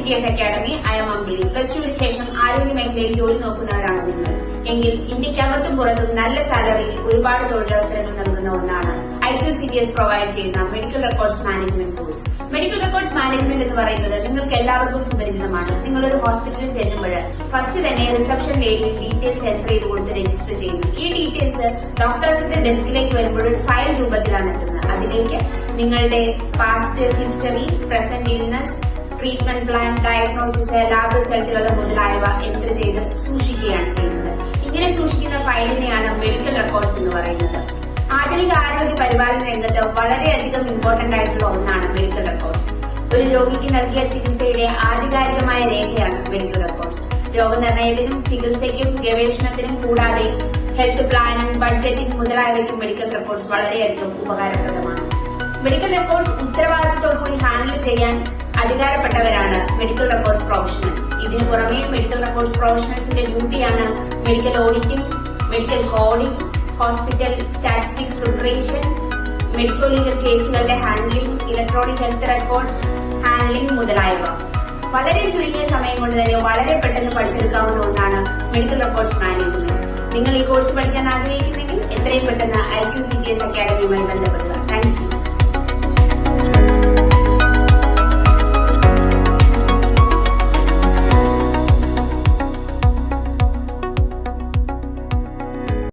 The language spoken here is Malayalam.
CTS Academy. I am Ambili. +2 ശേഷം ആരോഗ്യ മേഖലയിൽ ജോലി നോക്കുന്നവരാണ് നിങ്ങൾ എങ്കിൽ ഇന്ത്യക്കകത്തും പുറത്തും നല്ല സാലറിയിൽ ഒരുപാട് തൊഴിലവസരങ്ങൾ നൽകുന്ന ഒന്നാണ് IQCTS പ്രൊവൈഡ് ചെയ്യുന്ന medical records management course. Medical records management എന്ന് പറയുന്നത് നിങ്ങൾക്ക് എല്ലാവർക്കും സുപരിചിതമാണ്. നിങ്ങളൊരു ഹോസ്പിറ്റലിൽ ചെല്ലുമ്പോൾ ഫസ്റ്റ് തന്നെ റിസപ്ഷൻ ഏരിയയിൽ ഡീറ്റെയിൽസ് എൻറ്റർ ചെയ്ത് കൊടുത്ത് രജിസ്റ്റർ ചെയ്യുന്നു. ഈ ഡീറ്റെയിൽസ് ഡോക്ടേഴ്സിന്റെ ഡെസ്കിലേക്ക് വരുമ്പോൾ ഒരു ഫയൽ രൂപത്തിലാണ് എത്തുന്നത്. അതിലേക്ക് നിങ്ങളുടെ past history, present illness, treatment plan, diagnosis, lab റിസൾട്ടുകൾ മുതലായവ എൻറ്റർ ചെയ്ത് സൂക്ഷിക്കുകയാണ് ചെയ്യുന്നത്. ഇങ്ങനെ സൂക്ഷിക്കുന്ന ഫയലിനെയാണ് മെഡിക്കൽ റെക്കോർഡ്സ് എന്ന് പറയുന്നത്. ആധുനിക ആരോഗ്യ പരിപാലന രംഗത്ത് വളരെയധികം ഇമ്പോർട്ടന്റ് ആയിട്ടുള്ള ഒന്നാണ് മെഡിക്കൽ റെക്കോർഡ്സ്. ഒരു രോഗിക്ക് നൽകിയ ചികിത്സയുടെ ആധികാരികമായ രേഖയാണ് മെഡിക്കൽ റെക്കോർഡ്സ്. രോഗനിർണയത്തിനും ചികിത്സയ്ക്കും ഗവേഷണത്തിനും കൂടാതെ ഹെൽത്ത് പ്ലാനിംഗ്, ബഡ്ജറ്റിംഗ് മുതലായവയ്ക്കും മെഡിക്കൽ റെക്കോർഡ്സ് വളരെയധികം ഉപകാരപ്രദമാണ്. മെഡിക്കൽ റെക്കോർഡ്സ് ഉത്തരവാദിത്തത്തോടുകൂടി ഹാൻഡിൽ ചെയ്യാൻ അധികാരപ്പെട്ടവരാണ് മെഡിക്കൽ റെക്കോർഡ്സ് പ്രൊഫഷണൽസ്. ഇതിനു പുറമെ മെഡിക്കൽ റെക്കോർഡ്സ് പ്രൊഫഷണൽസിന്റെ ഡ്യൂട്ടിയാണ് medical auditing, medical coding, hospital statistics preparation, medical legal കേസുകളുടെ handling, electronic health record handling മുതലായവ. വളരെ ചുരുങ്ങിയ സമയം കൊണ്ട് തന്നെ വളരെ പെട്ടെന്ന് പഠിച്ചെടുക്കാവുന്ന ഒന്നാണ് മെഡിക്കൽ റെക്കോർഡ്സ് മാനേജ്മെന്റ്. നിങ്ങൾ ഈ കോഴ്സ് പഠിക്കാൻ ആഗ്രഹിക്കുന്നെങ്കിൽ എത്രയും പെട്ടെന്ന് IQCTS അക്കാഡമിയുമായി ബന്ധപ്പെടുക. Thank you.